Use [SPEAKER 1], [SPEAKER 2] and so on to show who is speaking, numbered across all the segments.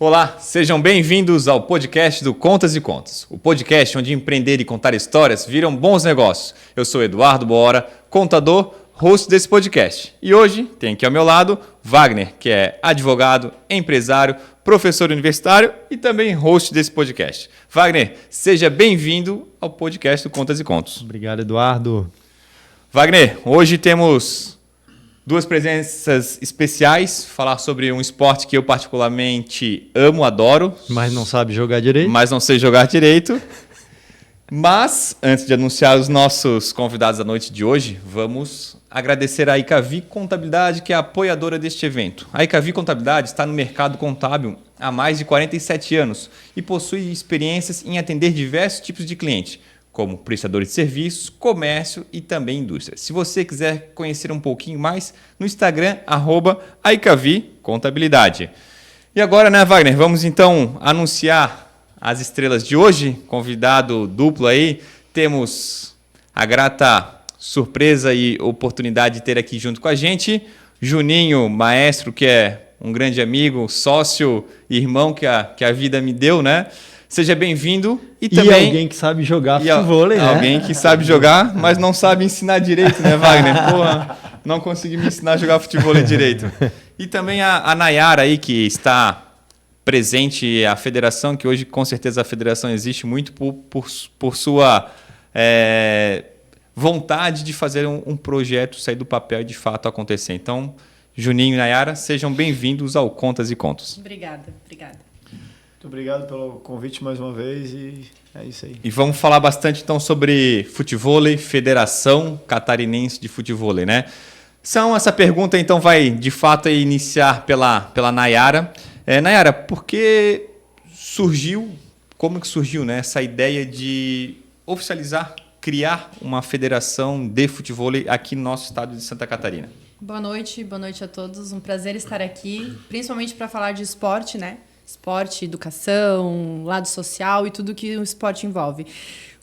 [SPEAKER 1] Olá, sejam bem-vindos ao podcast do Contas e Contos, o podcast onde empreender e contar histórias viram bons negócios. Eu sou Eduardo Bora, contador, host desse podcast. E hoje tem aqui ao meu lado Wagner, que é advogado, empresário, professor universitário e também host desse podcast. Wagner, seja bem-vindo ao podcast do Contas e Contos.
[SPEAKER 2] Obrigado, Eduardo.
[SPEAKER 1] Wagner, hoje temos duas presenças especiais, falar sobre um esporte que eu particularmente amo, adoro.
[SPEAKER 2] Mas não sabe jogar direito.
[SPEAKER 1] Mas não sei jogar direito. Mas, antes de anunciar os nossos convidados da noite de hoje, vamos agradecer a Icavi Contabilidade, que é a apoiadora deste evento. A Icavi Contabilidade está no mercado contábil há mais de 47 anos e possui experiências em atender diversos tipos de clientes, como prestadores de serviços, comércio e também indústria. Se você quiser conhecer um pouquinho mais, no Instagram, @Icavi-Contabilidade. E agora, né, Wagner, vamos então anunciar as estrelas de hoje. Convidado duplo aí, temos a grata surpresa e oportunidade de ter aqui junto com a gente Juninho, maestro, que é um grande amigo, sócio, irmão que a vida me deu, né? Seja bem-vindo e também...
[SPEAKER 2] alguém que sabe jogar futevôlei, né?
[SPEAKER 1] Alguém que sabe jogar, mas não sabe ensinar direito, né, Wagner? Porra, não consegui me ensinar a jogar futevôlei direito. E também a Nayara aí, que está presente, a federação, que hoje com certeza a federação existe muito por sua vontade de fazer um projeto sair do papel e de fato acontecer. Então, Juninho e Nayara, sejam bem-vindos ao Contas e Contos.
[SPEAKER 3] Obrigada.
[SPEAKER 4] Muito obrigado pelo convite mais uma vez e é isso aí.
[SPEAKER 1] E vamos falar bastante então sobre futevôlei, Federação Catarinense de Futevôlei, né? Essa pergunta então vai de fato iniciar pela Nayara. Nayara, por que como que surgiu, né, essa ideia de oficializar, criar uma federação de futevôlei aqui no nosso estado de Santa Catarina?
[SPEAKER 3] Boa noite a todos. Um prazer estar aqui, principalmente para falar de esporte, né? Esporte, educação, lado social e tudo que o esporte envolve.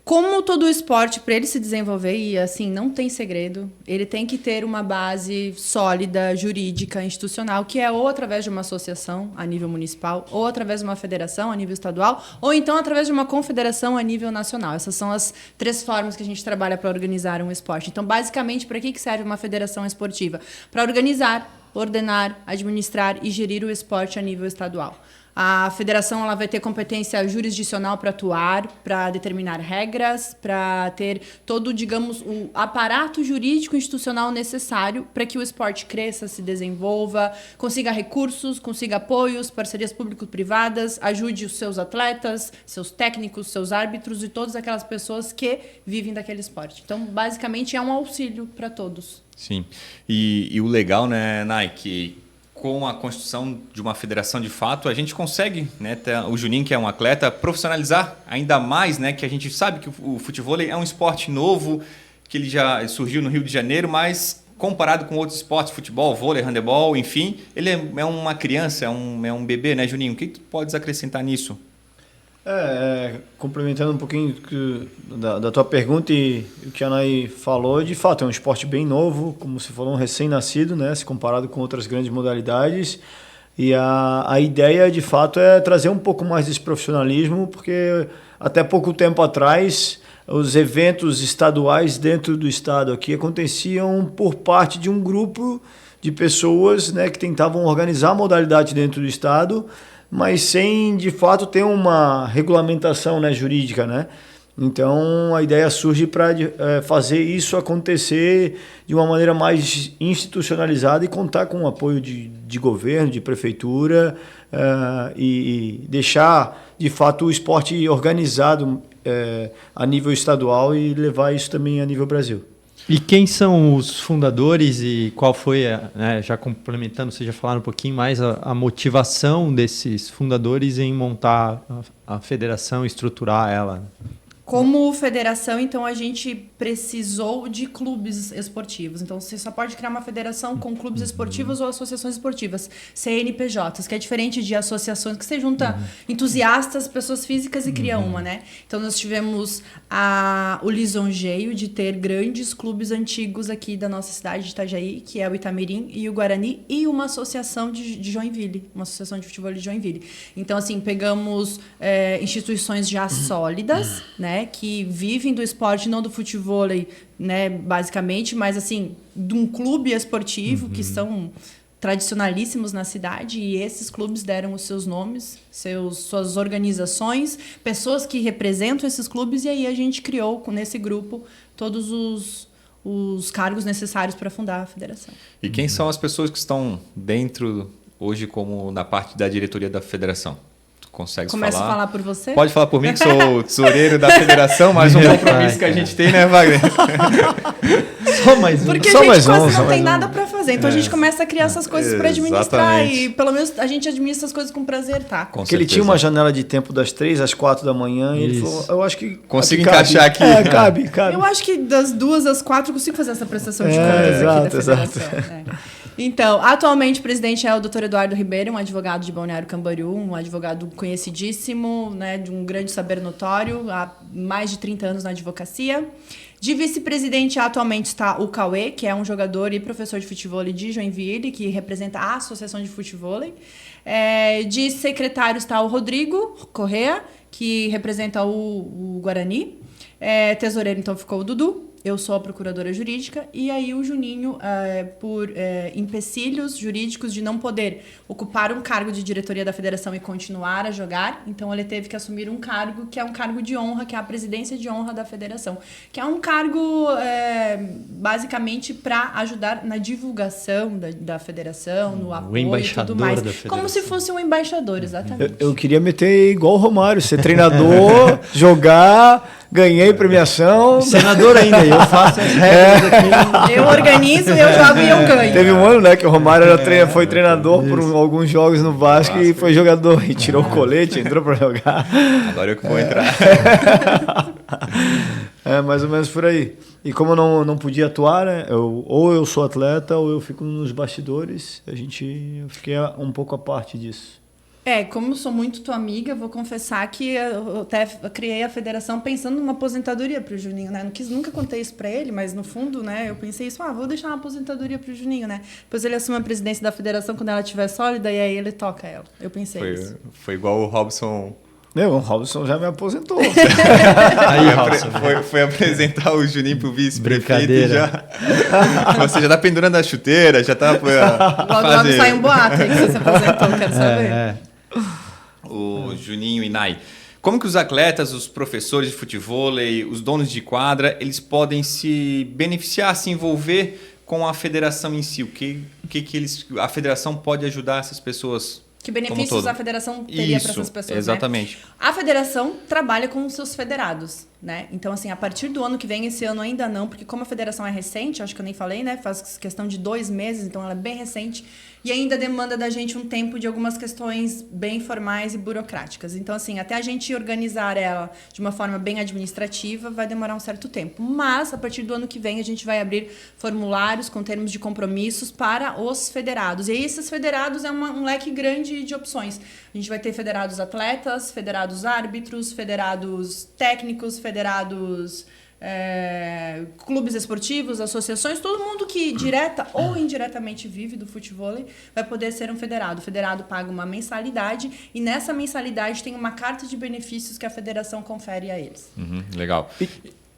[SPEAKER 3] Como todo esporte, para ele se desenvolver, e assim, não tem segredo, ele tem que ter uma base sólida, jurídica, institucional, que é ou através de uma associação a nível municipal, ou através de uma federação a nível estadual, ou então através de uma confederação a nível nacional. Essas são as 3 formas que a gente trabalha para organizar um esporte. Então, basicamente, para que serve uma federação esportiva? Para organizar, ordenar, administrar e gerir o esporte a nível estadual. A federação ela vai ter competência jurisdicional para atuar, para determinar regras, para ter todo, digamos, o aparato jurídico institucional necessário para que o esporte cresça, se desenvolva, consiga recursos, consiga apoios, parcerias público-privadas, ajude os seus atletas, seus técnicos, seus árbitros e todas aquelas pessoas que vivem daquele esporte. Então, basicamente, é um auxílio para todos.
[SPEAKER 1] Sim. E o legal, né, Nay, que com a constituição de uma federação de fato, a gente consegue, né, o Juninho, que é um atleta, profissionalizar ainda mais, né, que a gente sabe que o futevôlei é um esporte novo, que ele já surgiu no Rio de Janeiro, mas comparado com outros esportes, futebol, vôlei, handebol, enfim, ele é uma criança, é um bebê, né, Juninho? O que tu podes acrescentar nisso?
[SPEAKER 4] Complementando um pouquinho da tua pergunta e o que a Nay falou, de fato é um esporte bem novo, como você falou, um recém-nascido, né, se comparado com outras grandes modalidades, e a ideia de fato é trazer um pouco mais desse profissionalismo, porque até pouco tempo atrás os eventos estaduais dentro do estado aqui aconteciam por parte de um grupo de pessoas, né, que tentavam organizar a modalidade dentro do estado, mas sem, de fato, ter uma regulamentação, né, jurídica, né? Então, a ideia surge para fazer isso acontecer de uma maneira mais institucionalizada e contar com o apoio de governo, de prefeitura, e deixar, de fato, o esporte organizado a nível estadual e levar isso também a nível Brasil.
[SPEAKER 2] E quem são os fundadores e qual foi, já complementando, vocês já falaram um pouquinho mais, a motivação desses fundadores em montar a federação e estruturar ela?
[SPEAKER 3] Como federação, então, a gente precisou de clubes esportivos. Então, você só pode criar uma federação com clubes esportivos ou associações esportivas, CNPJs, que é diferente de associações que você junta entusiastas, pessoas físicas e cria uma, né? Então, nós tivemos o lisonjeio de ter grandes clubes antigos aqui da nossa cidade de Itajaí, que é o Itamirim e o Guarani, e uma associação de Joinville, uma associação de futebol de Joinville. Então, assim, pegamos instituições já sólidas, né, que vivem do esporte, não do futebol, né, basicamente, mas assim, de um clube esportivo que são tradicionalíssimos na cidade, e esses clubes deram os seus nomes, suas organizações, pessoas que representam esses clubes, e aí a gente criou nesse grupo todos os cargos necessários para fundar a federação.
[SPEAKER 1] E quem são as pessoas que estão dentro hoje como na parte da diretoria da federação? Consegue falar?
[SPEAKER 3] Começo a falar por você?
[SPEAKER 1] Pode falar por mim, que sou o tesoureiro da federação, mas um compromisso que a gente tem, né, Wagner?
[SPEAKER 2] Só mais um.
[SPEAKER 3] Porque
[SPEAKER 4] Só
[SPEAKER 3] a gente
[SPEAKER 4] mais
[SPEAKER 3] quase
[SPEAKER 4] um,
[SPEAKER 3] não tem nada para fazer, então a gente começa a criar essas coisas para administrar,
[SPEAKER 1] Exatamente.
[SPEAKER 3] e pelo menos a gente administra as coisas com prazer, tá?
[SPEAKER 1] Com
[SPEAKER 4] Porque ele tinha uma janela de tempo das 3 às 4 da manhã e ele
[SPEAKER 2] Isso.
[SPEAKER 4] falou, eu acho que...
[SPEAKER 1] Consigo
[SPEAKER 4] aqui
[SPEAKER 1] encaixar aqui.
[SPEAKER 4] Cabe.
[SPEAKER 3] Eu acho que das 2 às 4 eu consigo fazer essa prestação de contas aqui da federação. Né? Então, atualmente o presidente é o Dr. Eduardo Ribeiro, um advogado de Balneário Camboriú, um advogado conhecidíssimo, né, de um grande saber notório, há mais de 30 anos na advocacia. De vice-presidente atualmente está o Cauê, que é um jogador e professor de futebol de Joinville, que representa a Associação de Futebol. De secretário está o Rodrigo Correa, que representa o Guarani. Tesoureiro, então, ficou o Dudu. Eu sou a procuradora jurídica, e aí o Juninho, por empecilhos jurídicos de não poder ocupar um cargo de diretoria da federação e continuar a jogar, então ele teve que assumir um cargo que é um cargo de honra, que é a presidência de honra da federação, que é um cargo basicamente para ajudar na divulgação da federação, no apoio e tudo mais. Como se fosse um embaixador, exatamente.
[SPEAKER 4] Eu queria meter igual o Romário, ser treinador, jogar, ganhei premiação.
[SPEAKER 2] Senador ainda, eu faço as regras aqui.
[SPEAKER 3] Eu organizo, eu jogo e eu ganho.
[SPEAKER 4] Teve um ano, né, que o Romário foi treinador por alguns jogos no Vasco e foi jogador. E tirou o colete, entrou para jogar.
[SPEAKER 1] Agora eu que vou entrar.
[SPEAKER 4] É mais ou menos por aí. E como eu não podia atuar, né, ou eu sou atleta ou eu fico nos bastidores. Eu fiquei um pouco a parte disso.
[SPEAKER 3] Como eu sou muito tua amiga, vou confessar que eu até criei a federação pensando numa aposentadoria pro Juninho, né? Nunca contei isso pra ele, mas no fundo, né, eu pensei isso, vou deixar uma aposentadoria pro Juninho, né? Depois ele assume a presidência da federação quando ela estiver sólida e aí ele toca ela. Eu pensei isso.
[SPEAKER 1] Foi igual o Robson.
[SPEAKER 4] O Robson já me aposentou.
[SPEAKER 2] Aí, Robson.
[SPEAKER 1] Foi apresentar o Juninho pro vice-prefeito e já. Você já tá pendurando a chuteira, já tá.
[SPEAKER 3] Logo sai um boato aí que você se aposentou, quero saber.
[SPEAKER 1] O Juninho e Nai. Como que os atletas, os professores de futebol, os donos de quadra, eles podem se beneficiar, se envolver com a federação em si? O que a federação pode ajudar essas pessoas?
[SPEAKER 3] Que benefícios a federação teria para essas pessoas,
[SPEAKER 1] exatamente.
[SPEAKER 3] Né? A federação trabalha com os seus federados, né? Então, assim, a partir do ano que vem, esse ano ainda não, porque como a federação é recente, acho que eu nem falei, né? Faz questão de 2 meses, então ela é bem recente, e ainda demanda da gente um tempo de algumas questões bem formais e burocráticas. Então, assim, até a gente organizar ela de uma forma bem administrativa, vai demorar um certo tempo. Mas, a partir do ano que vem, a gente vai abrir formulários com termos de compromissos para os federados. E aí, esses federados é um leque grande de opções. A gente vai ter federados atletas, federados árbitros, federados técnicos, federados clubes esportivos, associações, todo mundo que direta ou indiretamente vive do futebol vai poder ser um federado. O federado paga uma mensalidade e nessa mensalidade tem uma carta de benefícios que a federação confere a eles.
[SPEAKER 1] Legal.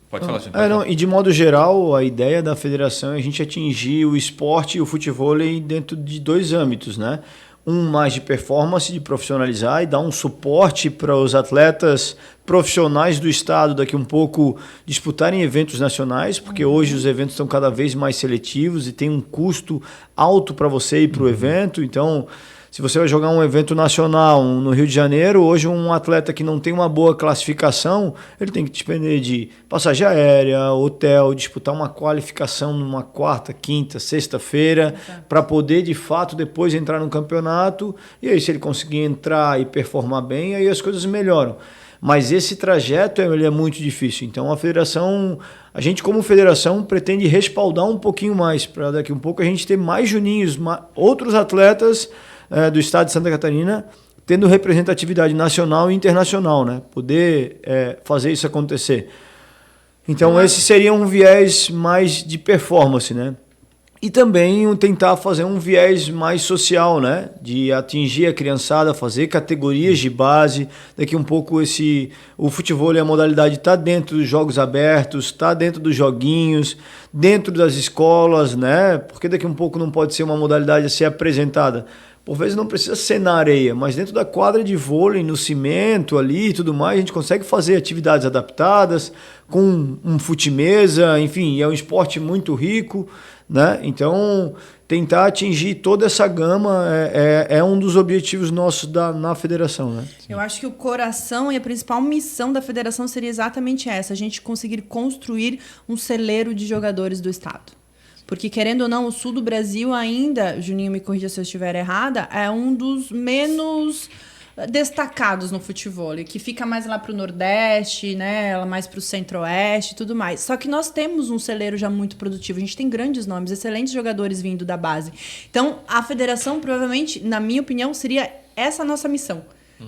[SPEAKER 1] Pode falar, gente.
[SPEAKER 4] E de modo geral, a ideia da federação é a gente atingir o esporte e o futebol dentro de 2 âmbitos, né? Um mais de performance, de profissionalizar e dar um suporte para os atletas profissionais do estado daqui um pouco disputarem eventos nacionais, porque hoje os eventos estão cada vez mais seletivos e tem um custo alto para você ir para o evento. Então, se você vai jogar um evento nacional no Rio de Janeiro, hoje um atleta que não tem uma boa classificação, ele tem que despender de passagem aérea, hotel, disputar uma qualificação numa quarta, quinta, sexta-feira, para poder, de fato, depois entrar no campeonato. E aí, se ele conseguir entrar e performar bem, aí as coisas melhoram. Mas esse trajeto ele é muito difícil. Então a gente como federação pretende respaldar um pouquinho mais, para daqui um pouco a gente ter mais juninhos, outros atletas do estado de Santa Catarina tendo representatividade nacional e internacional, né? Poder fazer isso acontecer. Então esse seria um viés mais de performance, né? E também tentar fazer um viés mais social, né? De atingir a criançada, fazer categorias de base. Daqui um pouco o futebol e a modalidade está dentro dos jogos abertos, está dentro dos joguinhos, dentro das escolas, né? Porque daqui um pouco não pode ser uma modalidade a ser apresentada. Por vezes não precisa ser na areia, mas dentro da quadra de vôlei, no cimento ali e tudo mais, a gente consegue fazer atividades adaptadas, com um fute-mesa, enfim, é um esporte muito rico, né? Então, tentar atingir toda essa gama é um dos objetivos nossos na federação, né?
[SPEAKER 3] Eu acho que o coração e a principal missão da federação seria exatamente essa, a gente conseguir construir um celeiro de jogadores do estado. Porque, querendo ou não, o sul do Brasil ainda, Juninho, me corrija se eu estiver errada, é um dos menos destacados no futebol, que fica mais lá para o Nordeste, né, mais para o Centro-Oeste e tudo mais. Só que nós temos um celeiro já muito produtivo, a gente tem grandes nomes, excelentes jogadores vindo da base. Então, a federação, provavelmente, na minha opinião, seria essa a nossa missão.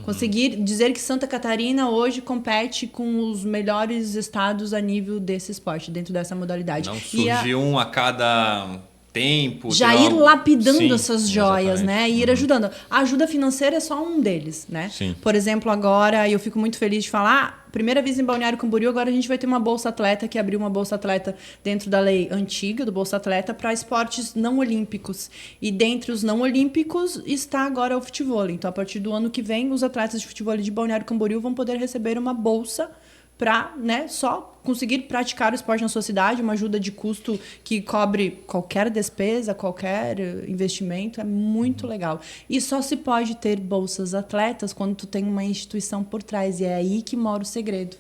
[SPEAKER 3] Conseguir dizer que Santa Catarina hoje compete com os melhores estados a nível desse esporte, dentro dessa modalidade.
[SPEAKER 1] Não surgir um a cada tempo.
[SPEAKER 3] Já ir lapidando
[SPEAKER 1] Sim,
[SPEAKER 3] essas joias,
[SPEAKER 1] exatamente.
[SPEAKER 3] né? E ir ajudando. A ajuda financeira é só um deles, né?
[SPEAKER 1] Sim.
[SPEAKER 3] Por exemplo, agora, eu fico muito feliz de falar, primeira vez em Balneário Camboriú, agora a gente vai ter uma Bolsa Atleta, que abriu uma Bolsa Atleta dentro da lei antiga do Bolsa Atleta para esportes não olímpicos. E dentre os não olímpicos está agora o futebol. Então, a partir do ano que vem, os atletas de futebol de Balneário Camboriú vão poder receber uma bolsa para, né, só conseguir praticar o esporte na sua cidade, uma ajuda de custo que cobre qualquer despesa, qualquer investimento, é muito legal. E só se pode ter bolsas atletas quando tu tem uma instituição por trás, e é aí que mora o segredo.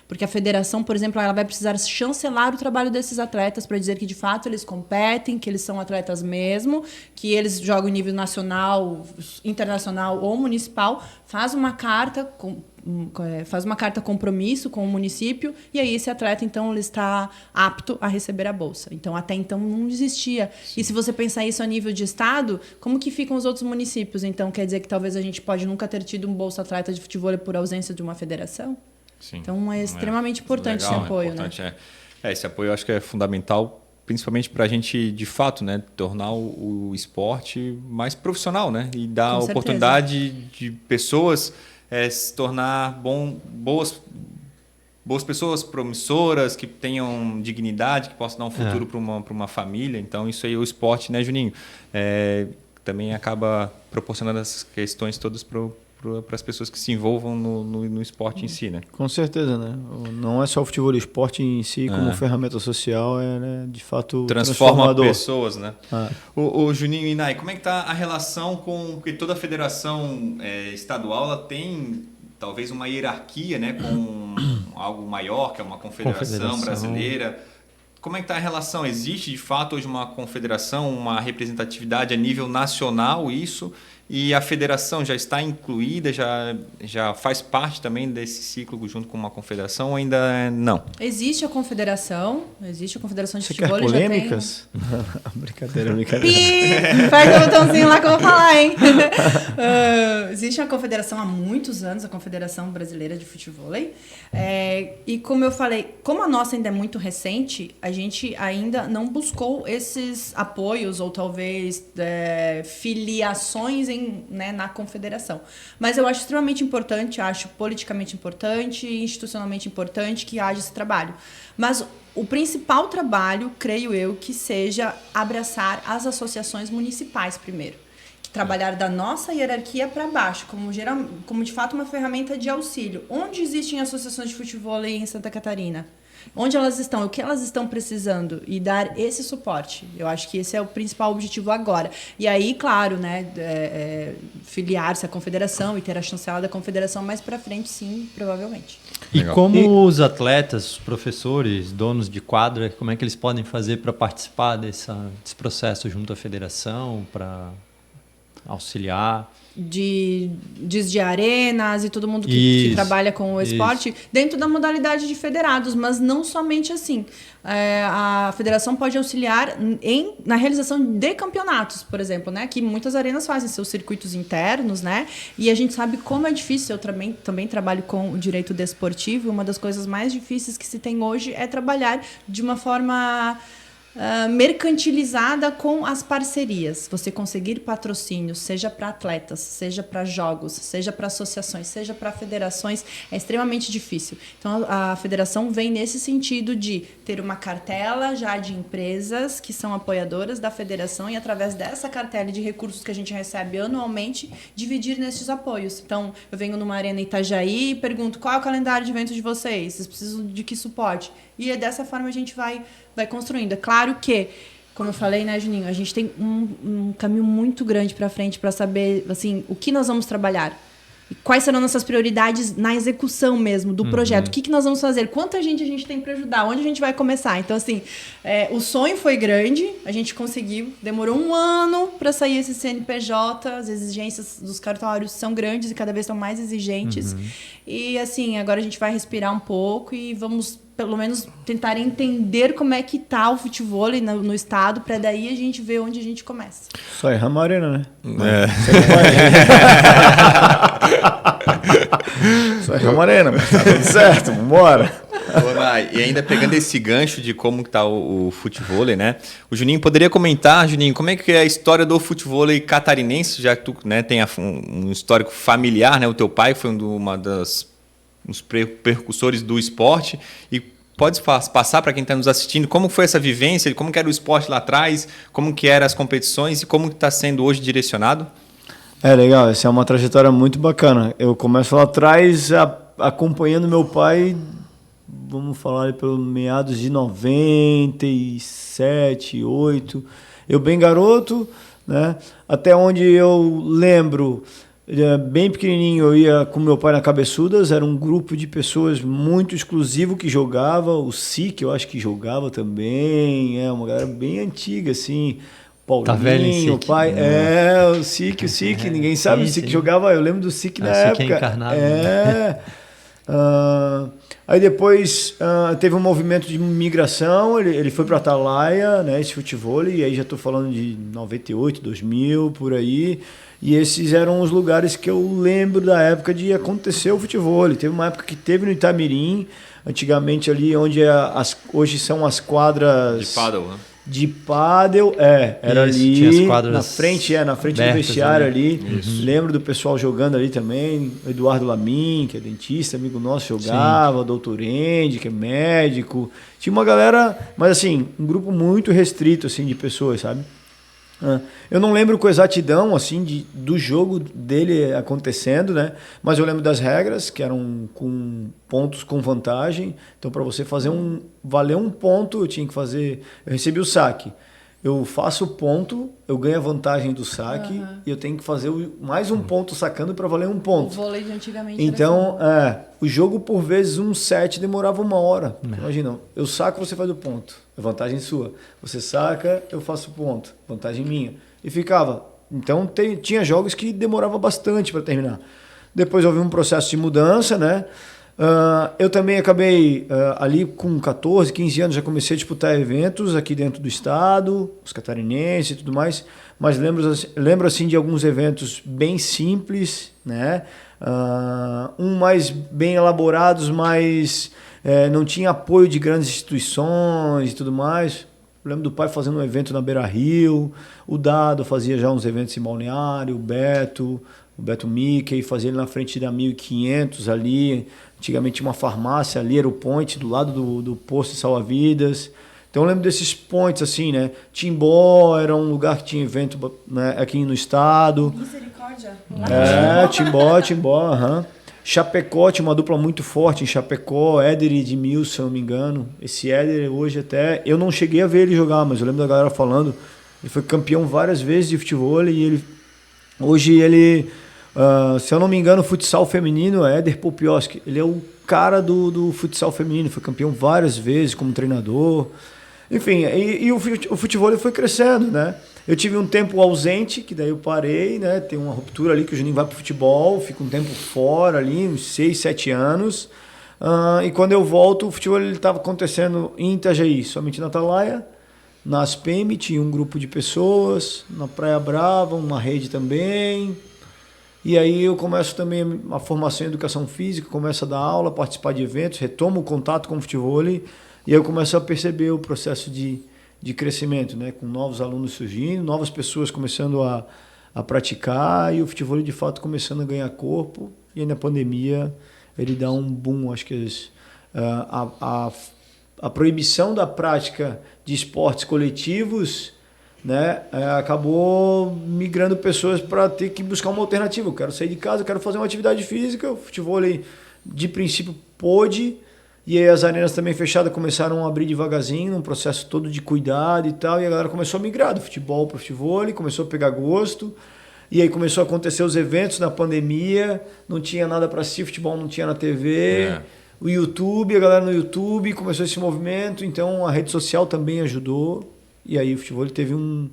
[SPEAKER 3] Porque a federação, por exemplo, ela vai precisar chancelar o trabalho desses atletas para dizer que, de fato, eles competem, que eles são atletas mesmo, que eles jogam em nível nacional, internacional ou municipal, faz uma carta compromisso com o município, e aí esse atleta, então, ele está apto a receber a bolsa. Então, até então, não existia. Sim. E se você pensar isso a nível de estado, como que ficam os outros municípios? Então, quer dizer que talvez a gente pode nunca ter tido um bolsa atleta de futebol por ausência de uma federação? Sim. Então, é extremamente importante esse apoio, né?
[SPEAKER 1] Esse apoio eu acho que é fundamental, principalmente para a gente, de fato, né, tornar o esporte mais profissional, né? E dar a oportunidade de pessoas se tornar boas pessoas, promissoras, que tenham dignidade, que possam dar um futuro para uma família. Então, isso aí, o esporte, né, Juninho? Também acaba proporcionando essas questões todas para as pessoas que se envolvam no esporte em si, né?
[SPEAKER 4] Com certeza, né? Não é só o futebol, o esporte em si como ferramenta social né, de fato
[SPEAKER 1] transforma pessoas, né? O Juninho e Nai, como é que está a relação porque toda a federação estadual ela tem talvez uma hierarquia, né, com algo maior, que é uma confederação brasileira. Como é que está a relação? Existe de fato hoje uma confederação, uma representatividade a nível nacional, isso? E a federação já está incluída, já faz parte também desse ciclo junto com uma confederação ou ainda não?
[SPEAKER 3] Existe a confederação de
[SPEAKER 4] Você
[SPEAKER 3] futebol.
[SPEAKER 4] Quer polêmicas? Brincadeira.
[SPEAKER 3] Faz o botãozinho lá que eu vou falar, hein? Existe a confederação há muitos anos, a Confederação Brasileira de Futebol. E como eu falei, como a nossa ainda é muito recente, a gente ainda não buscou esses apoios ou talvez filiações na confederação. Mas eu acho extremamente importante, acho politicamente importante, institucionalmente importante que haja esse trabalho. Mas o principal trabalho, creio eu, que seja abraçar as associações municipais primeiro. Trabalhar da nossa hierarquia para baixo, como de fato uma ferramenta de auxílio. Onde existem associações de futebol em Santa Catarina? Onde elas estão? O que elas estão precisando? E dar esse suporte. Eu acho que esse é o principal objetivo agora. E aí, claro, né, filiar-se à confederação e ter a chancela da confederação mais para frente, sim, provavelmente.
[SPEAKER 2] E como os atletas, os professores, donos de quadra, como é que eles podem fazer para participar desse processo junto à federação, para auxiliar.
[SPEAKER 3] De arenas e todo mundo que trabalha com o esporte dentro da modalidade de federados, mas não somente assim. A federação pode auxiliar na realização de campeonatos, por exemplo, né? Que muitas arenas fazem seus circuitos internos, né? E a gente sabe como é difícil. Eu também trabalho com o direito desportivo. Uma das coisas mais difíceis que se tem hoje é trabalhar de uma forma mercantilizada com as parcerias. Você conseguir patrocínio, seja para atletas, seja para jogos, seja para associações, seja para federações, é extremamente difícil. Então, a federação vem nesse sentido de ter uma cartela já de empresas que são apoiadoras da federação e, através dessa cartela de recursos que a gente recebe anualmente, dividir nesses apoios. Então, eu venho numa arena Itajaí e pergunto qual é o calendário de eventos de vocês? Vocês precisam de que suporte? E dessa forma a gente vai construindo. É claro que, como eu falei, né, Juninho, a gente tem um caminho muito grande para frente para saber assim, o que nós vamos trabalhar. E quais serão nossas prioridades na execução mesmo do projeto. O que nós vamos fazer? Quanta gente a gente tem para ajudar? Onde a gente vai começar? Então, assim, o sonho foi grande, a gente conseguiu. Demorou 1 ano para sair esse CNPJ. As exigências dos cartórios são grandes e cada vez estão mais exigentes. E, assim, agora a gente vai respirar um pouco e vamos, pelo menos, tentar entender como é que tá o futevôlei no estado, para daí a gente ver onde a gente começa.
[SPEAKER 4] Só erramos a arena, né? Só erramos a arena, mas tá tudo certo, vambora.
[SPEAKER 1] E ainda pegando esse gancho de como está o futevôlei, né? O Juninho poderia comentar, Juninho, como é que é a história do futevôlei catarinense, já que tu, né, tem um histórico familiar, né? O teu pai foi uns precursores do esporte, e pode passar para quem está nos assistindo como foi essa vivência, como que era o esporte lá atrás, como que eram as competições e como está sendo hoje direcionado?
[SPEAKER 4] Legal, essa é uma trajetória muito bacana. Eu começo lá atrás acompanhando meu pai, vamos falar pelo meados de 97, 8, eu bem garoto, né? Até onde eu lembro, bem pequenininho, eu ia com meu pai na Cabeçudas, era um grupo de pessoas muito exclusivo que jogava, o SIC eu acho que jogava também, uma galera bem antiga, assim, Paulinho,
[SPEAKER 2] tá velho em SIC,
[SPEAKER 4] o pai, o SIC, ninguém sabe, o SIC jogava, eu lembro do SIC na época.
[SPEAKER 2] O SIC é encarnado.
[SPEAKER 4] Aí depois teve um movimento de migração, ele foi para Atalaia, né, esse futevôlei, e aí já estou falando de 98, 2000, por aí, e esses eram os lugares que eu lembro da época de acontecer o futevôlei. Teve uma época que teve no Itamirim, antigamente ali onde hoje são as quadras...
[SPEAKER 1] De pádel, né?
[SPEAKER 4] De pádel, era
[SPEAKER 2] isso,
[SPEAKER 4] ali
[SPEAKER 2] tinha as quadras
[SPEAKER 4] na frente do vestiário ali. Lembro do pessoal jogando ali também, o Eduardo Lamin, que é dentista, amigo nosso, jogava, o Doutor Andy, que é médico. Tinha uma galera, mas assim, um grupo muito restrito assim de pessoas, sabe? Eu não lembro com exatidão assim do jogo dele acontecendo, né? Mas eu lembro das regras, que eram com pontos com vantagem. Então, para você valer um ponto, eu recebi o saque. Eu faço o ponto, eu ganho a vantagem do saque e eu tenho que fazer mais um ponto sacando para valer um ponto.
[SPEAKER 3] O vôlei de antigamente
[SPEAKER 4] então, o jogo, por vezes, um set demorava 1 hora. Imagina, eu saco, você faz o ponto. É vantagem sua. Você saca, eu faço o ponto. Vantagem minha. E ficava. Então, tinha jogos que demorava bastante para terminar. Depois houve um processo de mudança, né? Eu também acabei, ali com 14, 15 anos, já comecei a disputar eventos aqui dentro do estado, os catarinenses e tudo mais, mas lembro assim de alguns eventos bem simples, né? Mais bem elaborados, mas não tinha apoio de grandes instituições e tudo mais. Lembro do pai fazendo um evento na Beira Rio, o Dado fazia já uns eventos em Balneário, o Beto Mickey fazia ele na frente da 1500 ali. Antigamente tinha uma farmácia ali, era o point, do lado do posto de salva-vidas. Então eu lembro desses points assim, né? Timbó era um lugar que tinha evento, né, aqui no estado.
[SPEAKER 3] Misericórdia.
[SPEAKER 4] Timbó. Chapecó tinha uma dupla muito forte em Chapecó, Éder e Edmilson, se eu não me engano. Esse Éder hoje até... Eu não cheguei a ver ele jogar, mas eu lembro da galera falando. Ele foi campeão várias vezes de futevôlei e hoje ele... se eu não me engano, o futsal feminino é Éder Popioski. Ele é o cara do futsal feminino, foi campeão várias vezes como treinador. Enfim, e o futevôlei foi crescendo, né? Eu tive um tempo ausente, que daí eu parei, né? Tem uma ruptura ali que o Juninho vai pro futebol, fica um tempo fora ali, uns 6, 7 anos. E quando eu volto, o futebol estava acontecendo em Itajaí, somente na Atalaia. Na ASPEM tinha um grupo de pessoas, na Praia Brava, uma rede também. E aí eu começo também a formação em educação física, começo a dar aula, participar de eventos, retomo o contato com o futebol e aí eu começo a perceber o processo de crescimento, né? Com novos alunos surgindo, novas pessoas começando a praticar e o futebol de fato começando a ganhar corpo. E aí na pandemia ele dá um boom, acho que a proibição da prática de esportes coletivos, né, acabou migrando pessoas para ter que buscar uma alternativa. Eu quero sair de casa, eu quero fazer uma atividade física. O futebol de princípio pôde, e aí as arenas também fechadas começaram a abrir devagarzinho, num processo todo de cuidado e tal, e a galera começou a migrar do futebol para o futebol, começou a pegar gosto, e aí começou a acontecer os eventos na pandemia, não tinha nada para assistir, futebol não tinha na TV, o YouTube, a galera no YouTube, começou esse movimento, então a rede social também ajudou, e aí o futebol teve um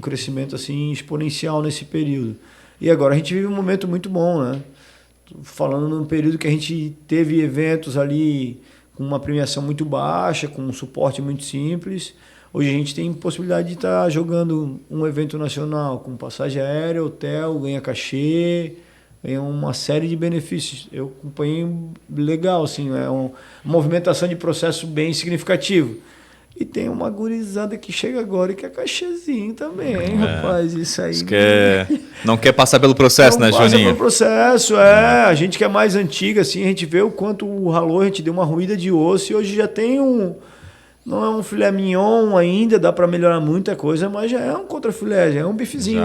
[SPEAKER 4] crescimento assim exponencial nesse período. E agora a gente vive um momento muito bom, né? Falando num período que a gente teve eventos ali com uma premiação muito baixa, com um suporte muito simples. Hoje a gente tem possibilidade de estar jogando um evento nacional com passagem aérea, hotel, ganha cachê, ganha uma série de benefícios. Eu acompanhei legal, assim, é uma movimentação de processo bem significativo. E tem uma gurizada que chega agora e quer cachezinho também, rapaz. Isso aí.
[SPEAKER 1] Não quer passar pelo processo, né, Juninho? Não passa pelo
[SPEAKER 4] processo, A gente que é mais antiga, assim, a gente vê o quanto o ralou, a gente deu uma ruída de osso e hoje já tem não é um filé mignon ainda, dá para melhorar muita coisa, mas já é um contrafilé, já é um bifezinho,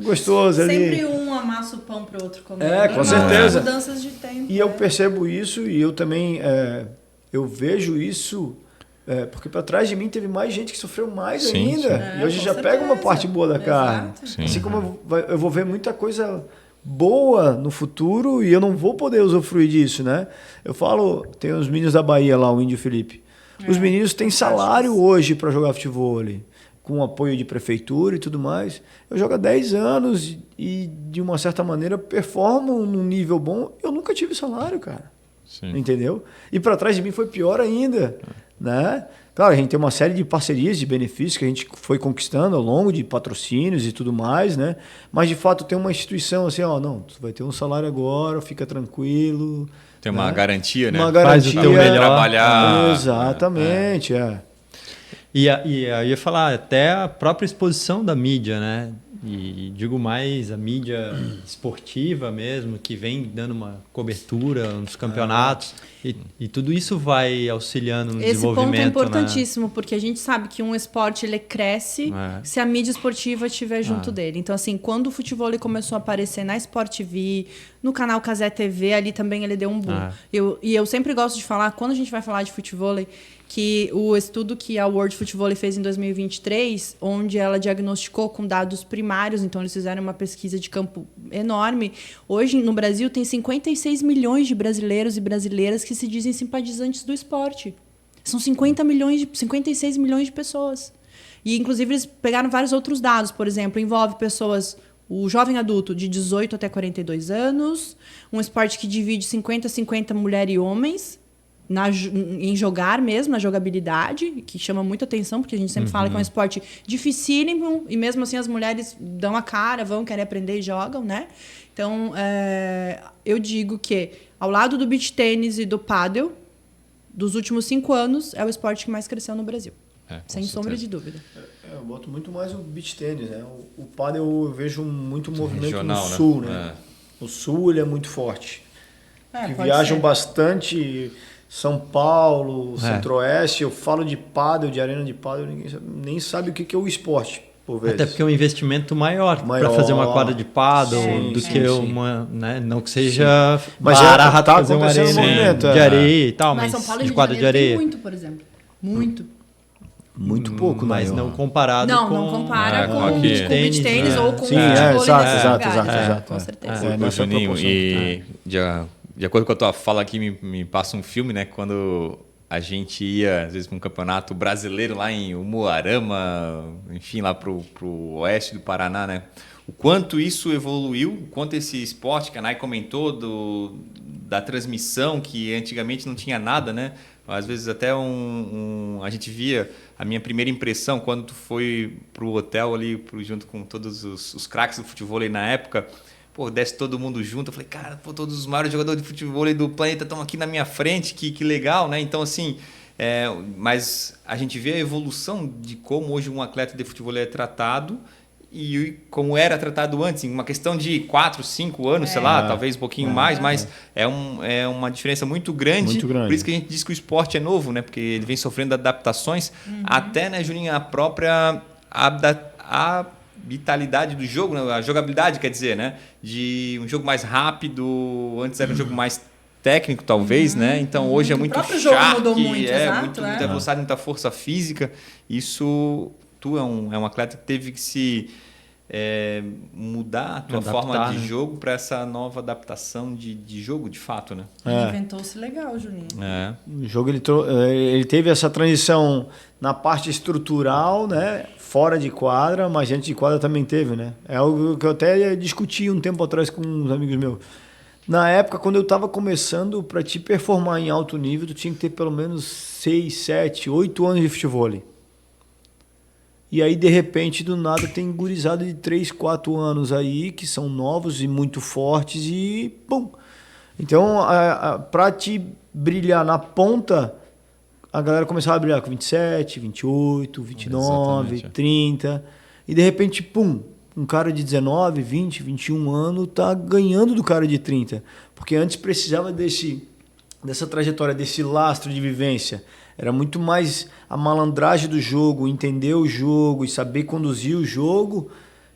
[SPEAKER 4] gostoso ali.
[SPEAKER 3] Sempre um amassa o pão para o outro comer.
[SPEAKER 4] Com certeza.
[SPEAKER 3] Mudanças de tempo.
[SPEAKER 4] E eu percebo isso e eu também eu vejo isso. Porque para trás de mim teve mais gente que sofreu mais ainda. E hoje já pega uma parte boa da carne. Assim como eu vou ver muita coisa boa no futuro e eu não vou poder usufruir disso, né? Eu falo, tem os meninos da Bahia lá, o Índio Felipe. Os meninos têm salário hoje para jogar futebol ali, com apoio de prefeitura e tudo mais. Eu jogo há 10 anos e, de uma certa maneira, performo num nível bom. Eu nunca tive salário, cara. Entendeu? E para trás de mim foi pior ainda. Né? Claro, a gente tem uma série de parcerias, de benefícios que a gente foi conquistando ao longo de patrocínios e tudo mais, né? Mas de fato tem uma instituição assim, não, tu vai ter um salário agora, fica tranquilo.
[SPEAKER 1] Tem uma garantia, né?
[SPEAKER 4] Uma garantia.
[SPEAKER 2] Faz o teu melhor.
[SPEAKER 1] Trabalhar.
[SPEAKER 4] Exatamente,
[SPEAKER 2] E eu ia falar até a própria exposição da mídia, né? E digo mais a mídia esportiva mesmo, que vem dando uma cobertura nos campeonatos. E tudo isso vai auxiliando no desenvolvimento.
[SPEAKER 3] Esse ponto é importantíssimo, porque a gente sabe que um esporte ele cresce se a mídia esportiva estiver junto dele. Então, assim, quando o futebol ele começou a aparecer na Sport TV, no canal Cazé TV, ali também ele deu um boom. Eu sempre gosto de falar, quando a gente vai falar de futebol, que o estudo que a World Football fez em 2023, onde ela diagnosticou com dados primários, então eles fizeram uma pesquisa de campo enorme. Hoje, no Brasil, tem 56 milhões de brasileiros e brasileiras que se dizem simpatizantes do esporte. São 56 milhões de pessoas. E, inclusive, eles pegaram vários outros dados. Por exemplo, envolve pessoas, o jovem adulto de 18 até 42 anos, um esporte que divide 50-50 mulher e homens, em jogar mesmo, na jogabilidade, que chama muita atenção, porque a gente sempre fala que é um esporte dificílimo, e mesmo assim as mulheres dão a cara, querem aprender e jogam, né? Então, eu digo que, ao lado do beach tênis e do pádel, dos últimos 5 anos, é o esporte que mais cresceu no Brasil. Sem sombra de dúvida.
[SPEAKER 4] Eu boto muito mais o beach tênis, né? O pádel eu vejo muito movimento
[SPEAKER 1] regional,
[SPEAKER 4] no sul, né? O sul ele é muito forte. Que viajam bastante... São Paulo, Centro-Oeste, eu falo de pádel, de arena de pádel, ninguém nem sabe o que é o esporte, por vezes.
[SPEAKER 2] Até porque é um investimento maior para fazer uma quadra de pádel do que uma, né? Não que seja barato fazer uma arena de areia e tal, mas
[SPEAKER 3] São Paulo e
[SPEAKER 2] de quadra de areia.
[SPEAKER 3] Tem muito, por exemplo. Muito
[SPEAKER 4] pouco,
[SPEAKER 2] mas não comparado com...
[SPEAKER 3] Não compara com o beach tênis ou com o
[SPEAKER 4] exato.
[SPEAKER 3] Com certeza.
[SPEAKER 1] Juninho, e... De acordo com a tua fala aqui, me passa um filme, né? Quando a gente ia, às vezes, para um campeonato brasileiro lá em Umuarama, enfim, lá para o oeste do Paraná, né? O quanto isso evoluiu, o quanto esse esporte, que a Nai comentou, da transmissão, que antigamente não tinha nada, né? Às vezes até a gente via a minha primeira impressão quando tu foi pro hotel ali, junto com todos os craques do futebol aí na época, pô, desce todo mundo junto, eu falei, cara, pô, todos os maiores jogadores de futebol do planeta estão aqui na minha frente, que legal, né? Então, assim, mas a gente vê a evolução de como hoje um atleta de futebol é tratado e como era tratado antes, em uma questão de 4, 5 anos, sei lá, talvez um pouquinho mais, mas é uma diferença muito grande.
[SPEAKER 4] Muito grande.
[SPEAKER 1] Por isso que a gente diz que o esporte é novo, né? Porque ele vem sofrendo adaptações, até, né, Juninho, a própria vitalidade do jogo, né? A jogabilidade, quer dizer, né? De um jogo mais rápido, antes era um jogo mais técnico, talvez, né? Então hoje é muito
[SPEAKER 3] O próprio jogo
[SPEAKER 1] charque,
[SPEAKER 3] mudou muito, exato,
[SPEAKER 1] muita velocidade, muita força física. Isso, tu é um atleta que teve que se mudar a tua forma de jogo para essa nova adaptação de jogo, de fato, né?
[SPEAKER 3] Inventou-se legal, Juninho.
[SPEAKER 4] O jogo ele teve essa transição na parte estrutural, né? Fora de quadra, mas dentro de quadra também teve, né? É algo que eu até discuti um tempo atrás com uns amigos meus. Na época, quando eu estava começando, para te performar em alto nível, tu tinha que ter pelo menos 6, 7, 8 anos de futebol. E aí, de repente, do nada, tem gurizada de 3, 4 anos aí, que são novos e muito fortes e pum! Então, para te brilhar na ponta, a galera começava a brilhar com 27, 28, 29,
[SPEAKER 1] Exatamente.
[SPEAKER 4] 30. E de repente, pum! Um cara de 19, 20, 21 anos tá ganhando do cara de 30. Porque antes precisava dessa trajetória, desse lastro de vivência. Era muito mais a malandragem do jogo, entender o jogo e saber conduzir o jogo,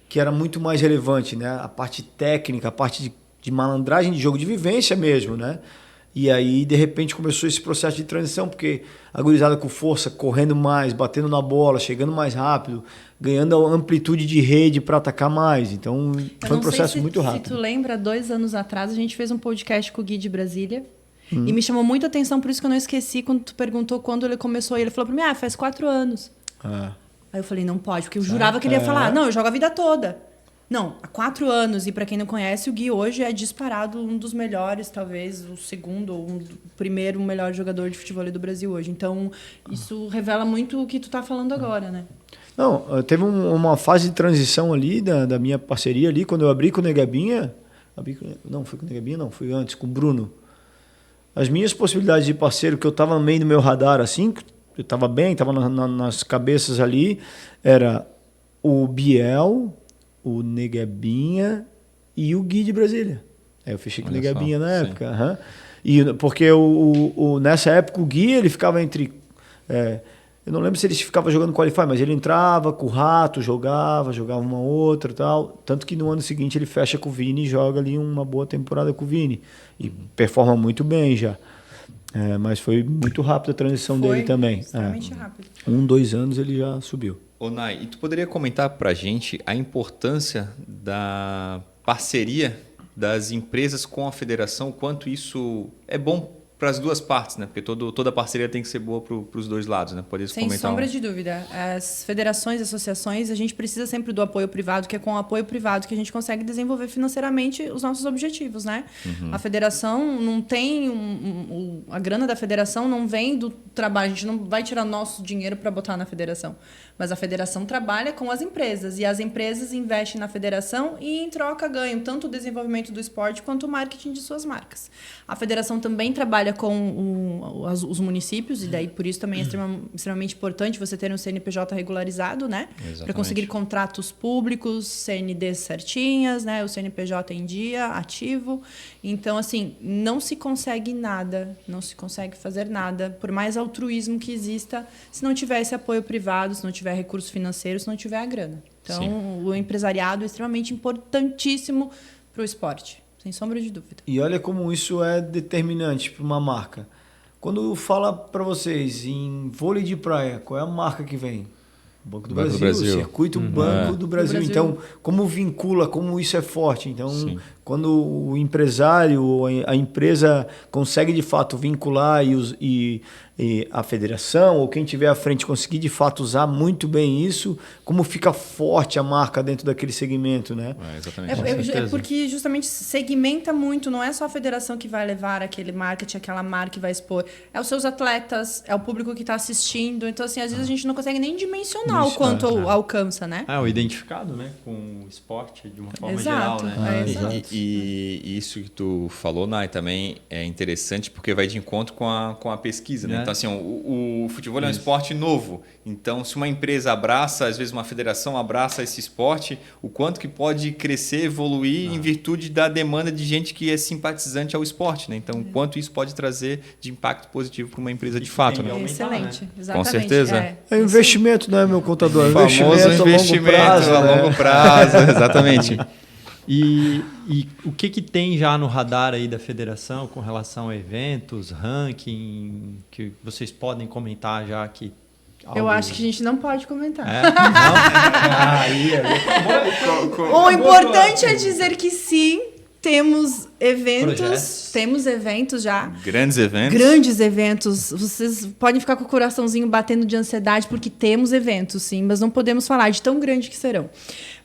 [SPEAKER 4] que era muito mais relevante, né? A parte técnica, a parte de malandragem de jogo, de vivência mesmo, né? E aí, de repente, começou esse processo de transição, porque a gurizada com força, correndo mais, batendo na bola, chegando mais rápido, ganhando a amplitude de rede para atacar mais. Então, foi um processo muito rápido.
[SPEAKER 3] Se tu lembra, 2 anos atrás, a gente fez um podcast com o Gui de Brasília. E me chamou muita atenção, por isso que eu não esqueci, quando tu perguntou quando ele começou. E ele falou pra mim, faz 4 anos. Aí eu falei, não pode, porque eu jurava que ele ia falar, não, eu jogo a vida toda. Não, há 4 anos, e para quem não conhece, o Gui hoje é disparado um dos melhores, talvez o segundo ou o primeiro melhor jogador de futebol do Brasil hoje. Então, isso revela muito o que tu tá falando agora, né?
[SPEAKER 4] Não, teve uma fase de transição ali da minha parceria ali, quando eu abri com o Negabinha. Não, foi com o Negabinha, não, foi antes, com o Bruno. As minhas possibilidades de parceiro, que eu estava no meio do meu radar, assim, eu estava bem, estava nas cabeças ali, era o Biel, o Negabinha e o Gui de Brasília. Aí eu fechei com o Negabinha na época. E porque nessa época o Gui, ele ficava entre... eu não lembro se ele ficava jogando Qualify, mas ele entrava com o Rato, jogava uma outra e tal. Tanto que no ano seguinte ele fecha com o Vini e joga ali uma boa temporada com o Vini. E performa muito bem já. Mas foi muito rápido a transição dele também.
[SPEAKER 3] Extremamente rápido.
[SPEAKER 4] 1, 2 anos ele já subiu.
[SPEAKER 1] Ô, Nai, e tu poderia comentar pra gente a importância da parceria das empresas com a federação, o quanto isso é bom para as duas partes, né? Porque toda parceria tem que ser boa para os dois lados, né? Poderia
[SPEAKER 3] Sem
[SPEAKER 1] comentar
[SPEAKER 3] sombra de dúvida. As federações, associações, a gente precisa sempre do apoio privado, que é com o apoio privado que a gente consegue desenvolver financeiramente os nossos objetivos, né? A federação não tem... a grana da federação não vem do trabalho. A gente não vai tirar nosso dinheiro para botar na federação. Mas a federação trabalha com as empresas. E as empresas investem na federação e, em troca, ganham tanto o desenvolvimento do esporte quanto o marketing de suas marcas. A federação também trabalha com os municípios, e daí por isso também é extremamente importante você ter um CNPJ regularizado, né? Para conseguir contratos públicos, CNDs certinhas, né? O CNPJ em dia, ativo. Então, assim, não se consegue nada, não se consegue fazer nada, por mais altruísmo que exista, se não tiver esse apoio privado, se não tiver recurso financeiro, se não tiver a grana. Então, o empresariado é extremamente importantíssimo para o esporte. Sem sombra de dúvida.
[SPEAKER 4] E olha como isso é determinante para uma marca. Quando fala para vocês em vôlei de praia, qual é a marca que vem? Banco do Brasil. Circuito Banco do Brasil. Então, como vincula, como isso é forte. Então, quando o empresário ou a empresa consegue de fato vincular e a federação ou quem tiver à frente conseguir de fato usar muito bem isso, como fica forte a marca dentro daquele segmento, né?
[SPEAKER 1] Exatamente.
[SPEAKER 3] É porque justamente segmenta muito, não é só a federação que vai levar aquele marketing, aquela marca que vai expor, é os seus atletas, é o público que está assistindo, então assim, às vezes a gente não consegue nem dimensionar o quanto alcança, né?
[SPEAKER 2] O identificado, né, com o esporte de uma forma
[SPEAKER 3] Exato,
[SPEAKER 2] geral, né?
[SPEAKER 3] exato.
[SPEAKER 1] E isso que tu falou, Nai, também é interessante porque vai de encontro com a pesquisa, né? Então, assim, o futebol é um esporte novo. Então, se uma empresa abraça, às vezes uma federação abraça esse esporte, o quanto que pode crescer, evoluir em virtude da demanda de gente que é simpatizante ao esporte, né? Então, o quanto isso pode trazer de impacto positivo para uma empresa de fato, né?
[SPEAKER 3] Excelente,
[SPEAKER 2] né?
[SPEAKER 3] exatamente.
[SPEAKER 1] Com certeza.
[SPEAKER 4] É investimento, né, meu contador?
[SPEAKER 1] O famoso investimento a longo prazo, exatamente.
[SPEAKER 2] E o que tem já no radar aí da federação com relação a eventos, ranking, que vocês podem comentar já que...
[SPEAKER 3] Eu acho que a gente não pode comentar.
[SPEAKER 2] Não?
[SPEAKER 3] O importante é dizer que sim, temos eventos.
[SPEAKER 2] Projetos.
[SPEAKER 3] Temos eventos já.
[SPEAKER 1] Grandes eventos.
[SPEAKER 3] Grandes eventos. Vocês podem ficar com o coraçãozinho batendo de ansiedade, porque temos eventos, sim, mas não podemos falar de tão grande que serão.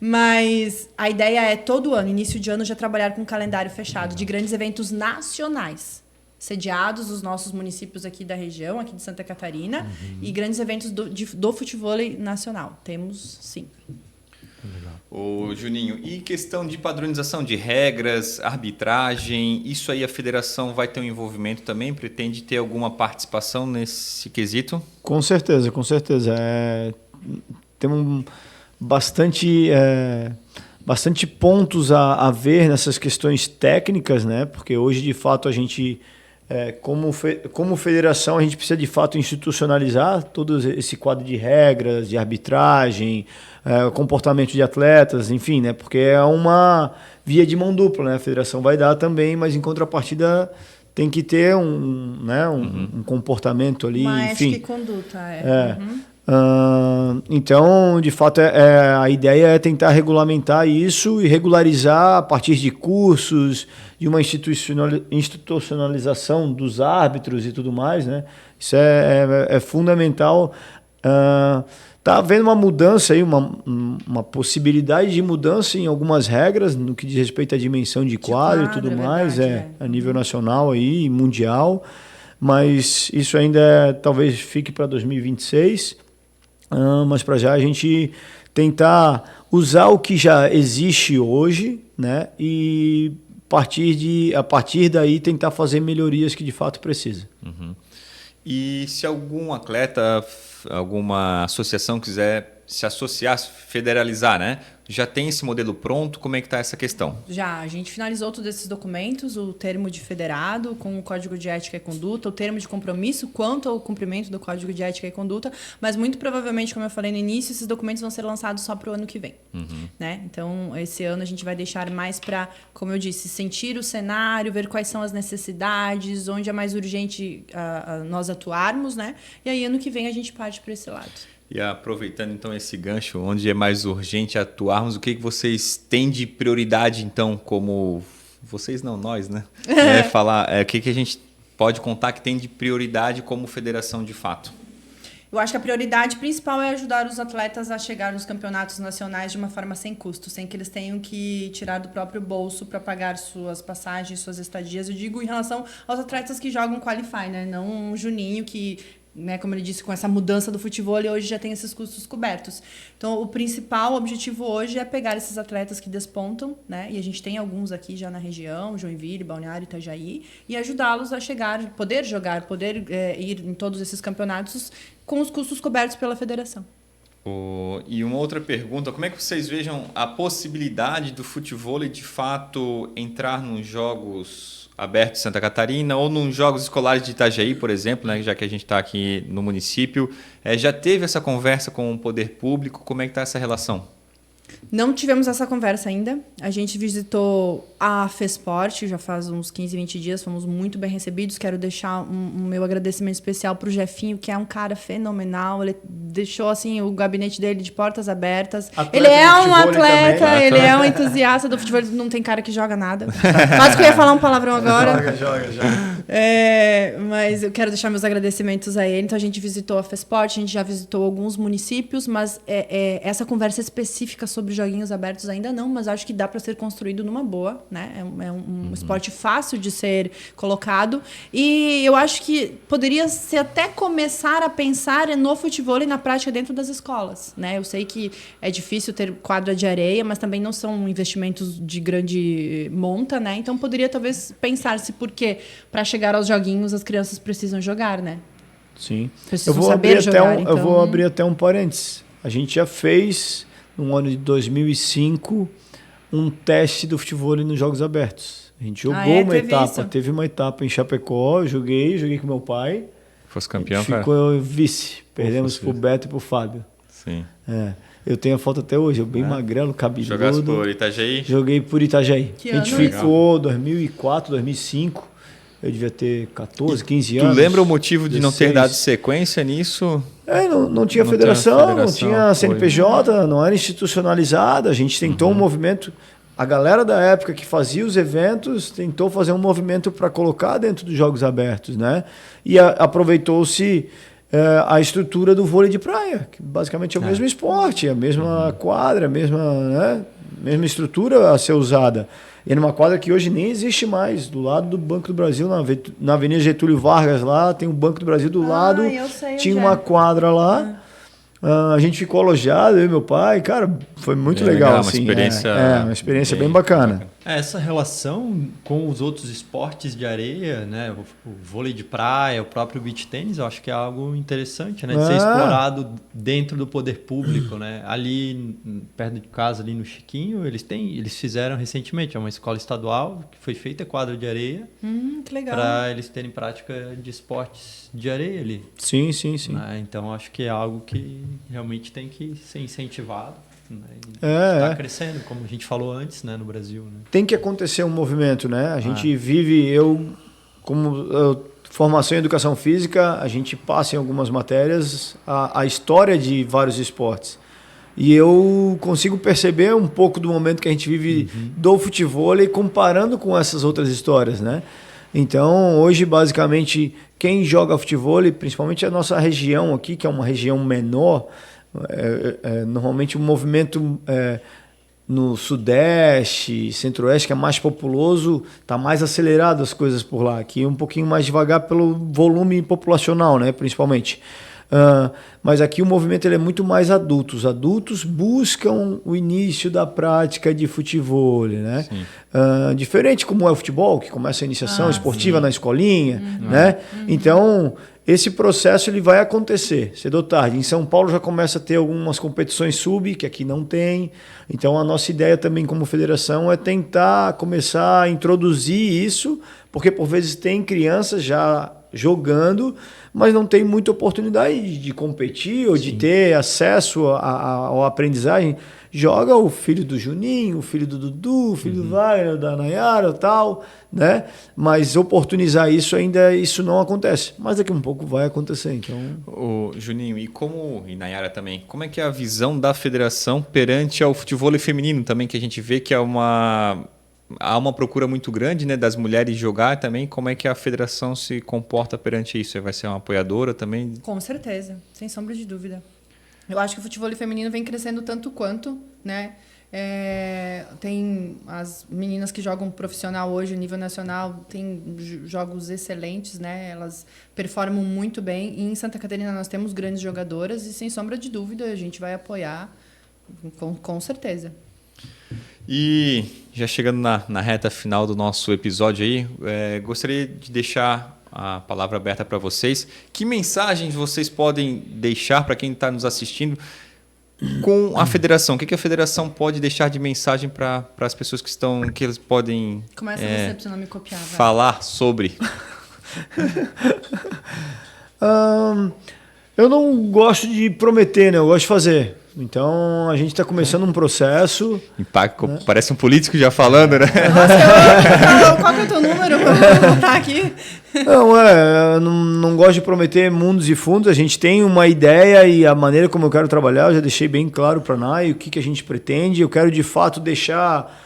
[SPEAKER 3] Mas a ideia é, todo ano, início de ano, já trabalhar com um calendário fechado de grandes eventos nacionais, sediados nos nossos municípios aqui da região, aqui de Santa Catarina, e grandes eventos do futevôlei nacional. Temos, sim.
[SPEAKER 1] Ô, Juninho, e questão de padronização de regras, arbitragem, isso aí a federação vai ter um envolvimento também? Pretende ter alguma participação nesse quesito?
[SPEAKER 4] Com certeza, com certeza. Temos bastante pontos a ver nessas questões técnicas, né? Porque hoje, de fato, a gente, como federação, a gente precisa, de fato, institucionalizar todo esse quadro de regras, de arbitragem, comportamento de atletas, enfim, né? Porque é uma via de mão dupla, né? A federação vai dar também, mas em contrapartida tem que ter um comportamento ali,
[SPEAKER 3] Uma
[SPEAKER 4] enfim.
[SPEAKER 3] ética e conduta,
[SPEAKER 4] Então, de fato, a ideia é tentar regulamentar isso e regularizar a partir de cursos, de uma institucionalização dos árbitros e tudo mais, né? Isso é fundamental. Está havendo uma mudança aí, uma possibilidade de mudança em algumas regras no que diz respeito à dimensão de quadro e tudo mais, a nível nacional aí, mundial, mas isso ainda talvez fique para 2026, mas para já a gente tentar usar o que já existe hoje, né, e a partir daí tentar fazer melhorias que de fato precisa.
[SPEAKER 1] Uhum. E se algum atleta, alguma associação quiser se associar, se federalizar, né? Já tem esse modelo pronto? Como é que está essa questão?
[SPEAKER 3] Já, a gente finalizou todos esses documentos, o termo de federado com o Código de Ética e Conduta, o termo de compromisso quanto ao cumprimento do Código de Ética e Conduta, mas muito provavelmente, como eu falei no início, esses documentos vão ser lançados só para o ano que vem. Né? Então, esse ano a gente vai deixar mais para, como eu disse, sentir o cenário, ver quais são as necessidades, onde é mais urgente nós atuarmos, né? E aí, ano que vem, a gente parte para esse lado.
[SPEAKER 1] E aproveitando então esse gancho, onde é mais urgente atuarmos, o que vocês têm de prioridade então, como vocês não, nós, né? O que a gente pode contar que tem de prioridade como federação de fato?
[SPEAKER 3] Eu acho que a prioridade principal é ajudar os atletas a chegar nos campeonatos nacionais de uma forma sem custo, sem que eles tenham que tirar do próprio bolso para pagar suas passagens, suas estadias. Eu digo em relação aos atletas que jogam Qualify, né? Não um Juninho que, né, como ele disse, com essa mudança do futebol, ele hoje já tem esses custos cobertos. Então, o principal objetivo hoje é pegar esses atletas que despontam, né, e a gente tem alguns aqui já na região, Joinville, Balneário, Itajaí, e ajudá-los a chegar, poder jogar, poder ir em todos esses campeonatos com os custos cobertos pela federação.
[SPEAKER 1] E uma outra pergunta, como é que vocês vejam a possibilidade do futevôlei de fato entrar nos jogos abertos de Santa Catarina ou nos jogos escolares de Itajaí, por exemplo, né, já que a gente está aqui no município? Já teve essa conversa com o poder público? Como é que está essa relação?
[SPEAKER 3] Não tivemos essa conversa ainda. A gente visitou a FESPORT já faz uns 15, 20 dias. Fomos muito bem recebidos. Quero deixar um meu agradecimento especial para o Jefinho, que é um cara fenomenal. Ele deixou assim o gabinete dele de portas abertas.
[SPEAKER 4] Atleta
[SPEAKER 3] ele é
[SPEAKER 4] de
[SPEAKER 3] um
[SPEAKER 4] futevôlei
[SPEAKER 3] atleta,
[SPEAKER 4] também.
[SPEAKER 3] ele é um entusiasta do futebol. Não tem cara que joga nada. Quase que eu ia falar um palavrão agora.
[SPEAKER 4] Joga.
[SPEAKER 3] Mas eu quero deixar meus agradecimentos a ele. Então, a gente visitou a FESPORT, a gente já visitou alguns municípios, mas essa conversa específica sobre joguinhos abertos ainda não, mas acho que dá para ser construído numa boa, né? É um esporte fácil de ser colocado e eu acho que poderia se até começar a pensar no futebol e na prática dentro das escolas, né? Eu sei que é difícil ter quadra de areia, mas também não são investimentos de grande monta, né? Então poderia talvez pensar-se porque para chegar aos joguinhos as crianças precisam jogar, né?
[SPEAKER 4] Sim.
[SPEAKER 3] Precisam
[SPEAKER 4] Eu vou
[SPEAKER 3] saber
[SPEAKER 4] abrir
[SPEAKER 3] jogar,
[SPEAKER 4] eu vou abrir até um parênteses. A gente já fez no ano de 2005, um teste do futebol nos Jogos Abertos. A gente jogou uma etapa, teve uma etapa em Chapecó, eu joguei com meu pai.
[SPEAKER 1] Fosse campeão, cara?
[SPEAKER 4] Ficou vice. Perdemos pro Beto e pro Fábio.
[SPEAKER 1] Sim.
[SPEAKER 4] Eu tenho a foto até hoje, eu bem magrelo, cabeludo.
[SPEAKER 1] Jogasse por Itajaí?
[SPEAKER 4] Joguei por Itajaí.
[SPEAKER 3] Que
[SPEAKER 4] a gente
[SPEAKER 3] ano
[SPEAKER 4] ficou 2004, 2005. Eu devia ter 14, 15 anos.
[SPEAKER 1] Tu lembra o motivo de
[SPEAKER 4] 16.
[SPEAKER 1] não ter dado sequência nisso?
[SPEAKER 4] Não tinha federação, não tinha CNPJ, não era institucionalizada. A gente tentou um movimento. A galera da época que fazia os eventos tentou fazer um movimento para colocar dentro dos Jogos Abertos, né? E aproveitou-se a estrutura do vôlei de praia, que basicamente é o mesmo esporte, a mesma quadra, a mesma estrutura a ser usada. E é numa quadra que hoje nem existe mais, do lado do Banco do Brasil, na Avenida Getúlio Vargas lá, tem o Banco do Brasil do lado, tinha uma quadra lá, a gente ficou alojado, eu e meu pai, cara, foi muito legal assim, uma experiência bem bacana.
[SPEAKER 2] Essa relação com os outros esportes de areia, né, o vôlei de praia, o próprio beach tênis, eu acho que é algo interessante, né, de ser explorado dentro do poder público, né? Ali perto de casa, ali no Chiquinho, eles fizeram recentemente, é uma escola estadual que foi feita quadra de areia,
[SPEAKER 3] que legal,
[SPEAKER 2] para eles terem prática de esportes de areia ali.
[SPEAKER 4] Sim.
[SPEAKER 2] Né? Então acho que é algo que realmente tem que ser incentivado. Está crescendo, como a gente falou antes, né, no Brasil. Né?
[SPEAKER 4] Tem que acontecer um movimento, né? A gente vive, formação em educação física, a gente passa em algumas matérias a história de vários esportes. E eu consigo perceber um pouco do momento que a gente vive do futevôlei comparando com essas outras histórias, né? Então, hoje, basicamente, quem joga futevôlei, principalmente a nossa região aqui, que é uma região menor, normalmente o movimento no Sudeste, Centro-Oeste, que é mais populoso, está mais acelerado as coisas por lá. Aqui é um pouquinho mais devagar pelo volume populacional, né, principalmente. Mas aqui o movimento ele é muito mais adulto. Os adultos buscam o início da prática de futevôlei, né? Diferente como é o futebol, que começa a iniciação esportiva na escolinha, né? Então, esse processo ele vai acontecer cedo ou tarde. Em São Paulo já começa a ter algumas competições sub, que aqui não tem. Então, a nossa ideia também como federação é tentar começar a introduzir isso, porque por vezes tem crianças já jogando, mas não tem muita oportunidade de competir ou de ter acesso à aprendizagem. Joga o filho do Juninho, o filho do Dudu, o filho do Wagner, da Nayara e tal, né? Mas oportunizar isso não acontece. Mas daqui a um pouco vai acontecer, então...
[SPEAKER 1] O Juninho, e Nayara também, como é que é a visão da federação perante ao futevôlei feminino também, que a gente vê que há uma procura muito grande, né, das mulheres jogar também. Como é que a federação se comporta perante isso? Vai ser uma apoiadora também?
[SPEAKER 3] Com certeza, sem sombra de dúvida. Eu acho que o futevôlei feminino vem crescendo tanto quanto, né? Tem as meninas que jogam profissional hoje, nível nacional, tem jogos excelentes, né? Elas performam muito bem. E em Santa Catarina nós temos grandes jogadoras e, sem sombra de dúvida, a gente vai apoiar com certeza.
[SPEAKER 1] E já chegando na reta final do nosso episódio aí, gostaria de deixar a palavra aberta para vocês. Que mensagens vocês podem deixar para quem está nos assistindo com a federação? O que a federação pode deixar de mensagem para as pessoas que eles podem
[SPEAKER 3] Começa você, pra você não me copiar, vai.
[SPEAKER 1] falar sobre?
[SPEAKER 4] Eu não gosto de prometer, né? Eu gosto de fazer. Então, a gente está começando um processo.
[SPEAKER 1] Impacto, parece um político já falando, né?
[SPEAKER 3] Nossa, qual que é o teu número? Vou botar aqui.
[SPEAKER 4] Eu não gosto de prometer mundos e fundos. A gente tem uma ideia e a maneira como eu quero trabalhar, eu já deixei bem claro para a NAI o que a gente pretende. Eu quero, de fato, deixar...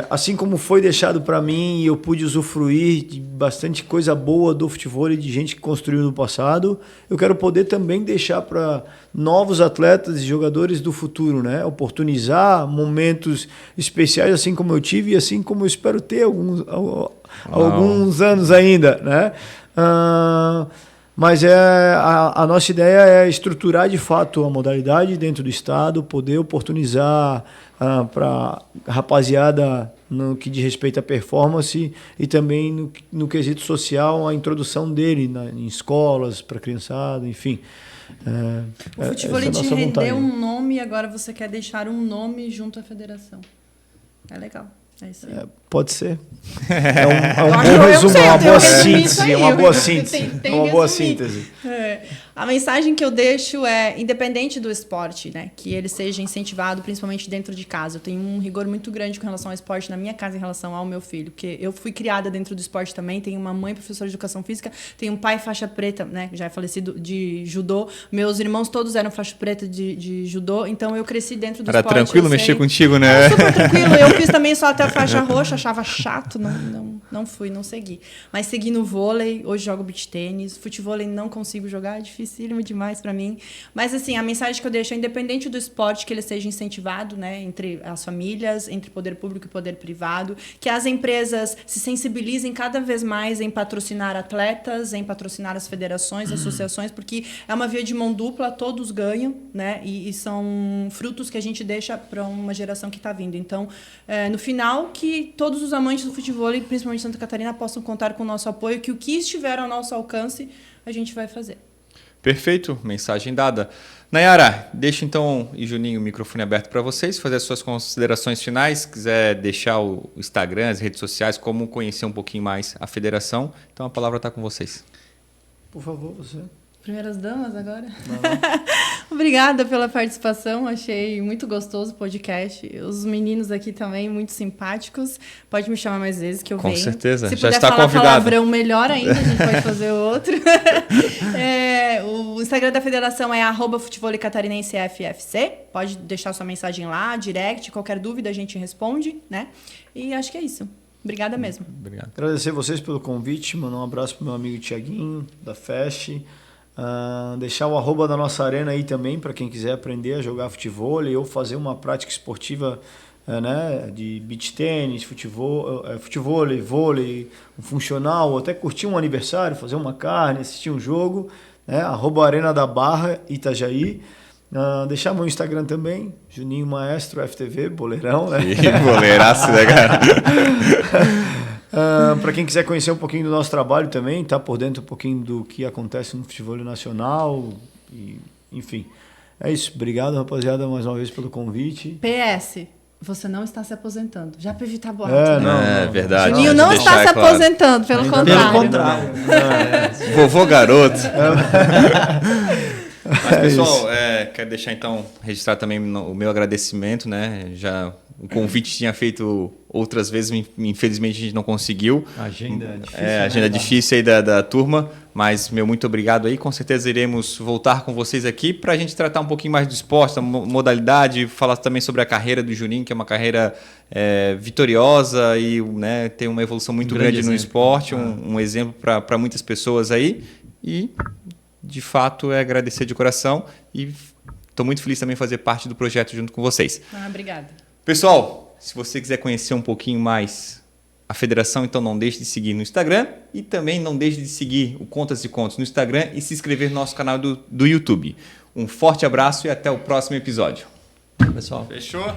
[SPEAKER 4] assim como foi deixado para mim e eu pude usufruir de bastante coisa boa do futebol e de gente que construiu no passado, eu quero poder também deixar para novos atletas e jogadores do futuro, né? Oportunizar momentos especiais, assim como eu tive e assim como eu espero ter alguns anos ainda, né? Mas a nossa ideia é estruturar de fato a modalidade dentro do estado, poder oportunizar para a rapaziada no que diz respeito à performance e também no quesito social, a introdução dele em escolas, para a criançada, enfim.
[SPEAKER 3] O futebol te rendeu um nome e agora você quer deixar um nome junto à federação. É legal. É isso aí.
[SPEAKER 4] Pode ser. É um bom resumo, uma boa síntese. Uma boa síntese.
[SPEAKER 3] A mensagem que eu deixo é, independente do esporte, né, que ele seja incentivado, principalmente dentro de casa. Eu tenho um rigor muito grande com relação ao esporte na minha casa em relação ao meu filho, porque eu fui criada dentro do esporte também, tenho uma mãe professora de educação física, tenho um pai faixa preta, né, já é falecido, de judô. Meus irmãos todos eram faixa preta de judô, então eu cresci dentro do esporte.
[SPEAKER 1] Era tranquilo mexer contigo, né?
[SPEAKER 3] Era super tranquilo. Eu fiz também só até a faixa roxa, achava chato, não fui, não segui. Mas segui no vôlei, hoje jogo beach tênis, futebol não consigo jogar, é dificílimo demais para mim. Mas assim, a mensagem que eu deixo é, independente do esporte, que ele seja incentivado, né, entre as famílias, entre poder público e poder privado, que as empresas se sensibilizem cada vez mais em patrocinar atletas, em patrocinar as federações, associações, porque é uma via de mão dupla, todos ganham, né, e são frutos que a gente deixa para uma geração que está vindo. Então, no final, que todos os amantes do futebol, principalmente Santa Catarina, possam contar com o nosso apoio, que o que estiver ao nosso alcance, a gente vai fazer.
[SPEAKER 1] Perfeito, mensagem dada. Nayara, deixa então, e Juninho, o microfone aberto para vocês, fazer as suas considerações finais, se quiser deixar o Instagram, as redes sociais, como conhecer um pouquinho mais a federação, então a palavra está com vocês.
[SPEAKER 4] Por favor, você.
[SPEAKER 3] Primeiras damas agora? Obrigada pela participação, achei muito gostoso o podcast. Os meninos aqui também, muito simpáticos. Pode me chamar mais vezes que eu venho.
[SPEAKER 1] Com certeza,
[SPEAKER 3] se
[SPEAKER 1] já
[SPEAKER 3] puder
[SPEAKER 1] está
[SPEAKER 3] falar
[SPEAKER 1] convidado.
[SPEAKER 3] Palavrão, melhor ainda, a gente pode fazer outro. O Instagram da federação é @futebolecatarinensefc. Pode deixar sua mensagem lá, direct, qualquer dúvida a gente responde, né? E acho que é isso. Obrigada mesmo.
[SPEAKER 1] Obrigado.
[SPEAKER 4] Agradecer vocês pelo convite, mandar um abraço pro meu amigo Tiaguinho, da Fest. Deixar o @ da nossa arena aí também para quem quiser aprender a jogar futebol ou fazer uma prática esportiva, né, de beach tênis, futebol, vôlei, um funcional, ou até curtir um aniversário, fazer uma carne, assistir um jogo, né, @Arena da Barra, Itajaí. Deixar meu Instagram também, Juninho Maestro FTV, boleirão, né?
[SPEAKER 1] Boleiraço, né, cara?
[SPEAKER 4] Para quem quiser conhecer um pouquinho do nosso trabalho também, tá por dentro um pouquinho do que acontece no futebol nacional, e, enfim. É isso. Obrigado, rapaziada, mais uma vez pelo convite.
[SPEAKER 3] PS, você não está se aposentando. Já para evitar boato.
[SPEAKER 1] É verdade.
[SPEAKER 3] Juninho não está se aposentando, pelo contrário.
[SPEAKER 2] Pelo contrário.
[SPEAKER 1] Vovô garoto. Mas, pessoal, quero deixar então, registrar também o meu agradecimento, né? Já o convite tinha feito outras vezes, infelizmente a gente não conseguiu.
[SPEAKER 2] Agenda difícil.
[SPEAKER 1] Agenda difícil aí da turma, mas meu muito obrigado aí. Com certeza iremos voltar com vocês aqui para a gente tratar um pouquinho mais do esporte, da modalidade, falar também sobre a carreira do Juninho, que é uma carreira vitoriosa e, né, tem uma evolução muito grande no esporte, um exemplo para muitas pessoas aí. E, de fato, agradecer de coração e estou muito feliz também de fazer parte do projeto junto com vocês.
[SPEAKER 3] Obrigada.
[SPEAKER 1] Pessoal, se você quiser conhecer um pouquinho mais a federação, então não deixe de seguir no Instagram e também não deixe de seguir o Contas e Contos no Instagram e se inscrever no nosso canal do YouTube. Um forte abraço e até o próximo episódio.
[SPEAKER 2] Pessoal.
[SPEAKER 1] Fechou?